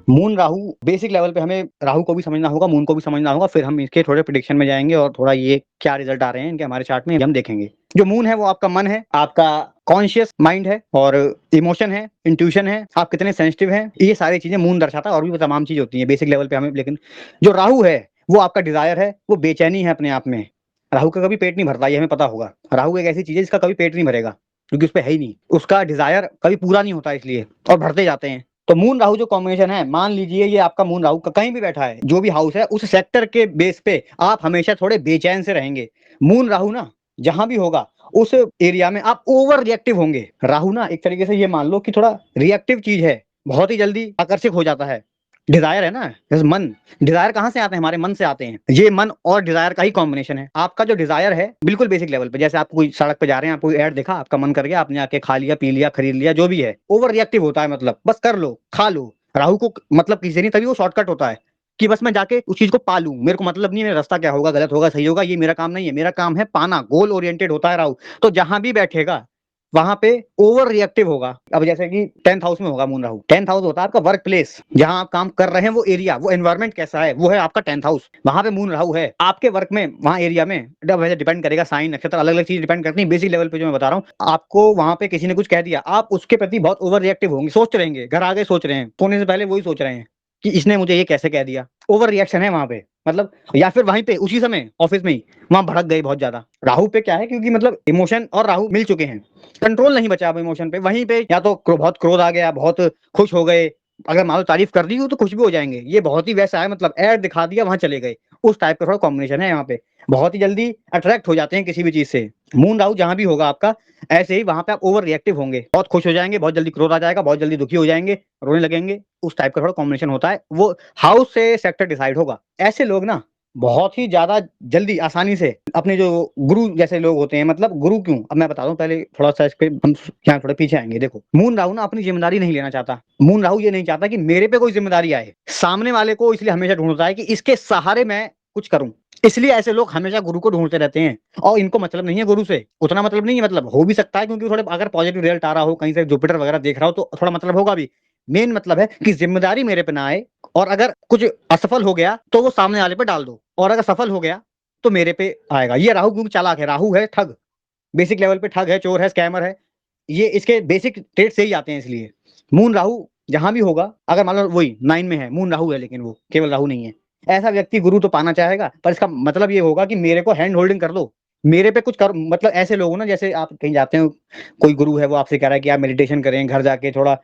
Moon Rahu basic level पे हमें राहु को भी समझना होगा, मून को भी समझना होगा, फिर हम इसके थोड़े प्रिडिक्शन में जाएंगे और थोड़ा ये क्या रिजल्ट आ रहे हैं इनके हमारे चार्ट में हम देखेंगे। जो मून है वो आपका मन है, आपका कॉन्शियस माइंड है और इमोशन है, इंट्यूशन है, आप कितने सेंसिटिव हैं, ये सारी चीजें मून दर्शाता है। और भी तमाम चीज होती है बेसिक लेवल पे हमें, लेकिन जो राहु है वो आपका डिजायर है, वो बेचैनी है अपने आप में। राहु का कभी पेट नहीं भरता, ये हमें पता होगा। राहु एक ऐसी चीज है जिसका कभी पेट नहीं भरेगा, क्योंकि उस पर है ही नहीं, उसका डिजायर कभी पूरा नहीं होता इसलिए, और भरते जाते हैं। तो मून राहु जो कॉम्बिनेशन है, मान लीजिए ये आपका मून राहु का कहीं भी बैठा है, जो भी हाउस है उस सेक्टर के बेस पे आप हमेशा थोड़े बेचैन से रहेंगे। मून राहु ना जहां भी होगा उस एरिया में आप ओवर रिएक्टिव होंगे। राहु ना एक तरीके से ये मान लो कि थोड़ा रिएक्टिव चीज है, बहुत ही जल्दी आकर्षित हो जाता है। डिजायर है ना, जैसे मन, डिजायर कहाँ से आते हैं, हमारे मन से आते हैं। ये मन और डिजायर का ही कॉम्बिनेशन है। आपका जो डिजायर है बिल्कुल बेसिक लेवल पे, जैसे आप कोई सड़क पे जा रहे हैं, आपको एड देखा, आपका मन कर गया, आपने आके खा लिया, पी लिया, खरीद लिया, जो भी है, ओवर रिएक्टिव होता है, मतलब बस कर लो, खा लो। राहु को मतलब किसी नहीं, तभी वो शॉर्टकट होता है कि बस मैं जाके उस चीज को पालू, मेरे को मतलब नहीं है मेरा रास्ता क्या होगा, गलत होगा, सही होगा, ये मेरा काम नहीं है, मेरा काम है पाना। गोल ओरिएंटेड होता है राहु। तो जहां भी बैठेगा वहां पे ओवर रिएक्टिव होगा। अब जैसे कि 10th हाउस में होगा मून राहु, 10th हाउस होता है आपका वर्क प्लेस, जहां आप काम कर रहे हैं, वो एरिया, वो एनवायरमेंट कैसा है, वो है आपका 10th हाउस। वहां पे मून राहु है आपके वर्क में, वहां एरिया में, वैसे डिपेंड करेगा, साइन नक्षत्र अलग अलग चीज डिपेंड करती है। बेसिक लेवल पे जो मैं बता रहा हूँ आपको, वहां पे किसी ने कुछ कह दिया, आप उसके प्रति बहुत ओवर रिएक्टिव होंगे, सोच रहेंगे, घर आगे सोच रहे हैं, सोने से पहले वही सोच रहे हैं कि इसने मुझे ये कैसे कह दिया। ओवर रिएक्शन है वहां पे, मतलब, या फिर वहीं पे उसी समय ऑफिस में ही वहां भड़क गए बहुत ज्यादा। राहु पे क्या है, क्योंकि मतलब इमोशन और राहु मिल चुके हैं, कंट्रोल नहीं बचा अब इमोशन पे। वहीं पे या तो बहुत क्रोध आ गया, बहुत खुश हो गए, अगर मान लो तारीफ कर दी हो तो खुश भी हो जाएंगे, ये बहुत ही वैसा है, मतलब ऐड दिखा दिया वहां चले गए, उस टाइप का थोड़ा कॉम्बिनेशन है यहाँ पे। बहुत ही जल्दी अट्रैक्ट हो जाते हैं किसी भी चीज से। मून राहु जहां भी होगा आपका, ऐसे ही वहां पे आप ओवर रिएक्टिव होंगे, बहुत खुश हो जाएंगे, बहुत जल्दी क्रोध आ जाएगा, बहुत जल्दी दुखी हो जाएंगे, रोने लगेंगे, उस टाइप का थोड़ा कॉम्बिनेशन होता है। वो हाउस से सेक्टर डिसाइड होगा। ऐसे लोग ना बहुत ही ज्यादा जल्दी आसानी से अपने जो गुरु जैसे लोग होते हैं, मतलब गुरु क्यों, अब मैं बताता हूँ, पहले थोड़ा सा इस पे हम यहाँ थोड़े पीछे आएंगे। देखो, मून राहु ना अपनी जिम्मेदारी नहीं लेना चाहता। मून राहु ये नहीं चाहता कि मेरे पे कोई जिम्मेदारी आए, सामने वाले को इसलिए हमेशा ढूंढता है कि इसके सहारे मैं कुछ करूं। इसलिए ऐसे लोग हमेशा गुरु को ढूंढते रहते हैं, और इनको मतलब नहीं है गुरु से, उतना मतलब नहीं है, मतलब हो भी सकता है क्योंकि थोड़े अगर पॉजिटिव रिजल्ट आ रहा हो, कहीं से जुपिटर वगैरह देख रहा हो तो थोड़ा मतलब होगा भी। मेन मतलब है कि जिम्मेदारी मेरे पे ना आए, और अगर कुछ असफल हो गया तो वो सामने वाले पे डाल दो, और अगर सफल हो गया तो मेरे पे आएगा। ये राहु क्योंकि चालाक है, राहु है ठग, बेसिक लेवल पे ठग है, चोर है, स्कैमर है, ये इसके बेसिक ट्रेड से ही आते हैं। इसलिए मून राहु जहां भी होगा, अगर मान लो वही 9 में है, मून राहु है, लेकिन वो केवल राहु नहीं है, ऐसा व्यक्ति गुरु तो पाना चाहेगा, पर इसका मतलब ये होगा कि मेरे को हैंड होल्डिंग कर दो, मेरे पे कुछ कर, मतलब ऐसे लोग ना, जैसे आप कहीं जाते हो, कोई गुरु है वो आपसे कह रहा है कि आप मेडिटेशन करें, घर जाके थोड़ा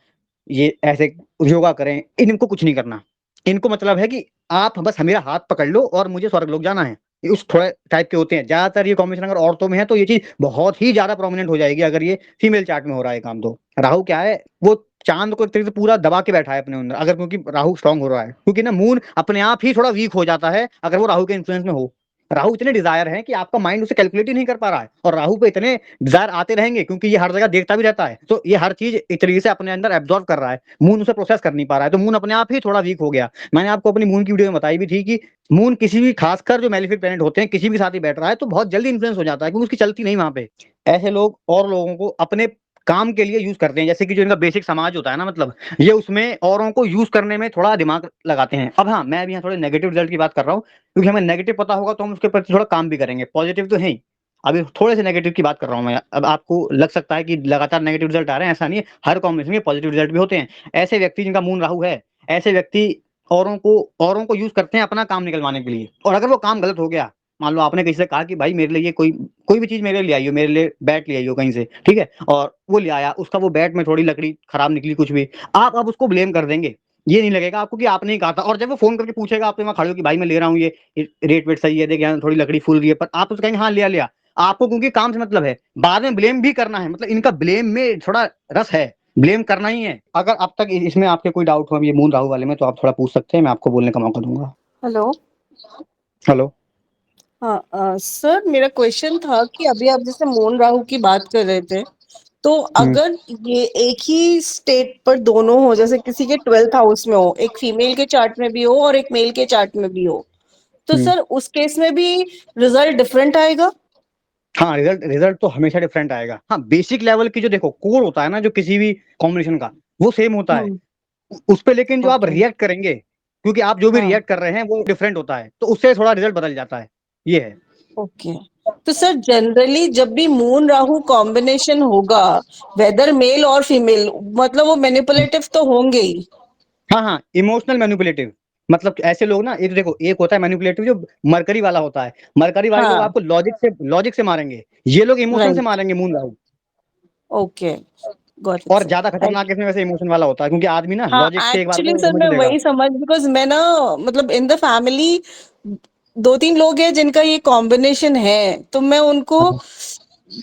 ये ऐसे योगा करें, इनको कुछ नहीं करना। इनको मतलब है कि आप बस मेरा हाथ पकड़ लो और मुझे स्वर्ग लोग जाना है। उस थोड़े टाइप के होते हैं ज्यादातर। ये कॉम्बिनेशन अगर औरतों में है तो ये चीज बहुत ही ज्यादा प्रोमिनेंट हो जाएगी, अगर ये फीमेल चार्ट में हो रहा है काम। तो राहु क्या है, वो चांद को एक तरीके से पूरा दबा के बैठा है अपने अंदर, अगर क्योंकि राहु स्ट्रांग हो रहा है, क्योंकि ना मून अपने आप ही थोड़ा वीक हो जाता है अगर वो राहु के इन्फ्लुएंस में हो। राहु इतने डिजायर है कि आपका माइंड उसे कैलकुलेट ही नहीं कर पा रहा है, और राहु पे इतने डिजायर आते रहेंगे क्योंकि ये हर जगह देखता भी रहता है, तो ये हर चीज एक तरीके से अपने अंदर एब्जॉर्व कर रहा है, मून उसे प्रोसेस कर नहीं पा रहा है, तो मून अपने आप ही थोड़ा वीक हो गया। मैंने आपको अपनी मून की वीडियो में बताई भी थी कि मून किसी भी, खासकर जो मेलिफिक प्लैनेट होते हैं, किसी भी साथ ही बैठ रहा है तो बहुत जल्दी इन्फ्लुएंस हो जाता है, क्योंकि उसकी चलती नहीं वहां पे। ऐसे लोग और लोगों को अपने काम के लिए यूज करते हैं, जैसे कि जो इनका बेसिक समाज होता है ना, मतलब ये उसमें औरों को यूज करने में थोड़ा दिमाग लगाते हैं। अब हाँ, मैं अभी यहाँ थोड़े नेगेटिव रिजल्ट की बात कर रहा हूँ, क्योंकि हमें नेगेटिव पता होगा तो हम उसके प्रति थोड़ा काम भी करेंगे, पॉजिटिव तो है ही। अभी थोड़े से नेगेटिव की बात कर रहा हूँ मैं। अब आपको लग सकता है कि लगातार नेगेटिव रिजल्ट आ रहे हैं, ऐसा नहीं है, हर कॉम्बिनेशन में पॉजिटिव रिजल्ट भी होते हैं। ऐसे व्यक्ति जिनका मून राहु है, ऐसे व्यक्ति औरों को यूज करते हैं अपना काम निकलवाने के लिए। और अगर वो काम गलत हो गया, मान लो आपने किसी से कहा कि भाई मेरे लिए ये कोई कोई भी चीज मेरे लिए ले आई हो, मेरे लिए बैट ले आई हो कहीं से, ठीक है, और वो ले आया, उसका वो बैट में थोड़ी लकड़ी खराब निकली, कुछ भी, आप अब उसको ब्लेम कर देंगे। ये नहीं लगेगा आपको कि आपने ही कहा था, और जब वो फोन करके पूछेगा आपसे वहां खड़े हो कि भाई मैं ले रहा हूँ ये रेट वेट सही है, देख यहाँ थोड़ी लकड़ी फूल रही है, पर आप उसको कहेंगे हाँ लिया लिया। आपको क्योंकि काम से मतलब है, बाद में ब्लेम भी करना है, मतलब इनका ब्लेम में थोड़ा रस है, ब्लेम करना ही है। अगर अब तक इसमें आपके कोई डाउट हो ये मून राहु वाले में, तो आप थोड़ा पूछ सकते हैं, मैं आपको बोलने का मौका दूंगा। हेलो। हेलो। हाँ सर, मेरा क्वेश्चन था कि अभी आप जैसे मून राहु की बात कर रहे थे, तो अगर ये एक ही स्टेट पर दोनों हो, जैसे किसी के 12th हाउस में हो, एक फीमेल के चार्ट में भी हो और एक मेल के चार्ट में भी हो, तो सर उस केस में भी रिजल्ट डिफरेंट आएगा? हाँ, रिजल्ट रिजल्ट तो हमेशा डिफरेंट आएगा। हाँ, बेसिक लेवल की जो देखो कोर होता है ना, जो किसी भी कॉम्बिनेशन का, वो सेम होता है। हम्म उस पे लेकिन जो आप ओके रिएक्ट करेंगे, क्योंकि आप जो भी हाँ रिएक्ट कर रहे हैं वो डिफरेंट होता है, तो उससे थोड़ा रिजल्ट बदल जाता है, ये है। ओके। तो सर जनरली जब भी मून राहु कॉम्बिनेशन होगा, वेदर मेल और फीमेल, मतलब वो मैनिपुलेटिव तो होंगे ही। हाँ हाँ, इमोशनल मैनिपुलेटिव, मतलब ऐसे लोग ना, एक देखो, एक होता है मैनिपुलेटिव जो मरकरी वाला होता है, मरकरी वाले लोग हाँ आपको लॉजिक से मारेंगे, ये लोग इमोशन से राइट मारेंगे moon Rahu. Okay got it और सर ज्यादा थैंक खतरनाक इसमें वैसे इमोशन वाला होता है, क्योंकि आदमी ना हाँ लॉजिक से एक बार एक्चुअली को सर समझ मैं लेगा। वही समझ बिकॉज मैं ना मतलब इन द फैमिली 2-3 लोग हैं जिनका ये कॉम्बिनेशन है, तो मैं उनको हाँ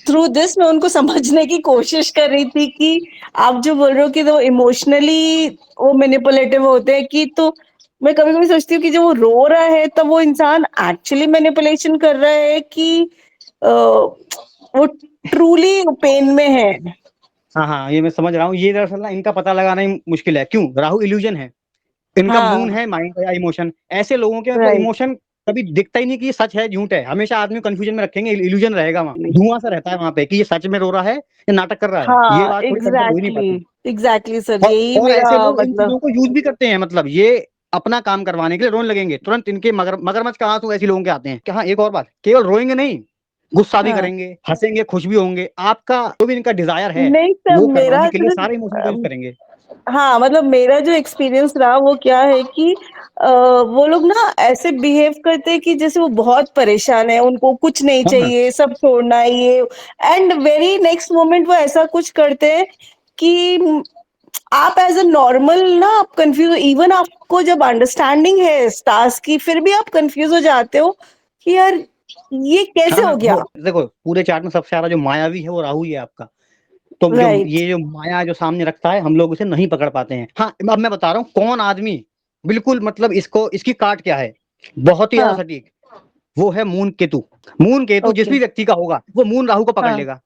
थ्रू दिस मैं उनको समझने की कोशिश कर रही थी कि आप जो बोल रहे हो कि वो इमोशनली वो मैनिपुलेटिव होते हैं कि, तो मैं कभी कभी सोचती हूँ कि जब वो रो रहा है तब वो इंसान एक्चुअली मैनिपुलेशन कर रहा है कि वो ट्रूली पेन में है। हाँ हाँ, ये मैं समझ रहा हूँ, ये दरअसल ना इनका पता लगाना ही मुश्किल है, क्यों, राहु इल्यूजन है, इनका मून हाँ है माइंड या इमोशन। ऐसे लोगों के मतलब राइट इमोशन कभी दिखता ही नहीं कि ये सच है झूठ है, हमेशा आदमी कंफ्यूजन में रखेंगे, इल्यूजन रहेगा वहाँ, धुआं सा रहता है वहां पे कि ये सच में रो रहा है या नाटक कर रहा है, ये हाँ बात थोड़ी कंफर्म हो ही नहीं एग्जैक्टली पाती। एग्जैक्टली सर और यही और मेरा ऐसे लोग इन मतलब चीजों को यूज भी करते हैं, मतलब ये अपना काम करवाने के लिए रोने लगेंगे तुरंत, इनके मगरमच्छ का आंसू ऐसे लोगों के आते हैं कि हाँ, एक और बात, केवल रोएंगे नहीं, गुस्सा भी हाँ करेंगे, हंसेंगे, खुश भी होंगे, आपका जो भी इनका डिजायर है नहीं सर वो मेरा करवाने के लिए सिर्फ सारे इमोशन को यूज करेंगे। हाँ मतलब मेरा जो एक्सपीरियंस रहा वो क्या है कि वो लोग ना ऐसे बिहेव करते हैं कि जैसे वो बहुत परेशान है, उनको कुछ नहीं हाँ हाँ चाहिए, सब छोड़ना है ये, एंड वेरी नेक्स्ट मोमेंट वो ऐसा कुछ करते हैं कि आप एज अ नॉर्मल ना आप कंफ्यूज, इवन आपको जब अंडरस्टैंडिंग है स्टार्स की फिर भी आप कंफ्यूज हो जाते हो कि यार ये हाँ कैसे हाँ, हो वो गया। देखो पूरे चार्ट में सबसे ज्यादा जो मायावी है वो राहु ही है आपका, तो जो राइट ये जो माया जो सामने रखता है हम लोग उसे नहीं पकड़ पाते हैं। हाँ, अब मैं बता रहा हूँ कौन आदमी बिल्कुल, मतलब इसको, इसकी काट क्या है, बहुत ही ज्यादा हाँ सटीक, वो है मून केतु। मून केतु जिस ओके भी व्यक्ति का होगा वो मून राहु को पकड़ हाँ लेगा,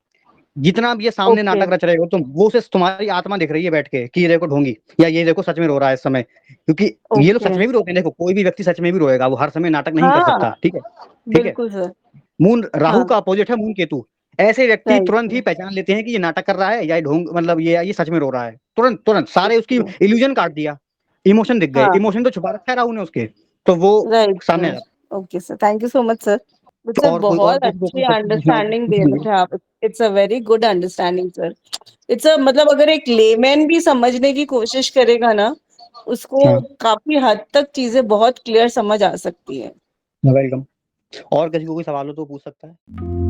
जितना भी ये सामने ओके नाटक रच रहे हो तुम, वो उसे तुम्हारी आत्मा दिख रही है बैठ के कि ये देखो ढोंगी, या ये देखो सच में रो रहा है इस समय, क्योंकि ये लोग ओके सच में भी रोते हैं, देखो कोई भी व्यक्ति सच में भी रोएगा, वो हर समय नाटक नहीं कर हाँ सकता, ठीक है, ठीक है। बिल्कुल सर मून राहु हाँ का अपोजिट है मून केतु, ऐसे व्यक्ति राइट तुरंत ही पहचान लेते हैं कि ये नाटक कर रहा है या ये ढोंग, मतलब ये सच में रो रहा है, तुरंत तुरंत सारे उसकी ओके इल्यूजन काट दिया, इमोशन दिख गए, हाँ इमोशन तो छुपा रखा है राहु ने उसके, तो वो राइट सामने आ सर जाता okay sir thank you so much sir. But है। सर और कोई और बहुत किसी को अच्छी कोई क्वेश्चन पूछना हो तो अंडरस्टैंडिंग दे रहे पूछिए। थे आप, it's a very good understanding sir. It's a मतलब अगर एक लेमैन भी समझने की कोशिश करेगा ना, उसको हाँ, काफी हद तक चीजें बहुत क्लियर समझ आ सकती है। वेलकम। और किसी को कोई सवाल हो तो पूछ सकता है।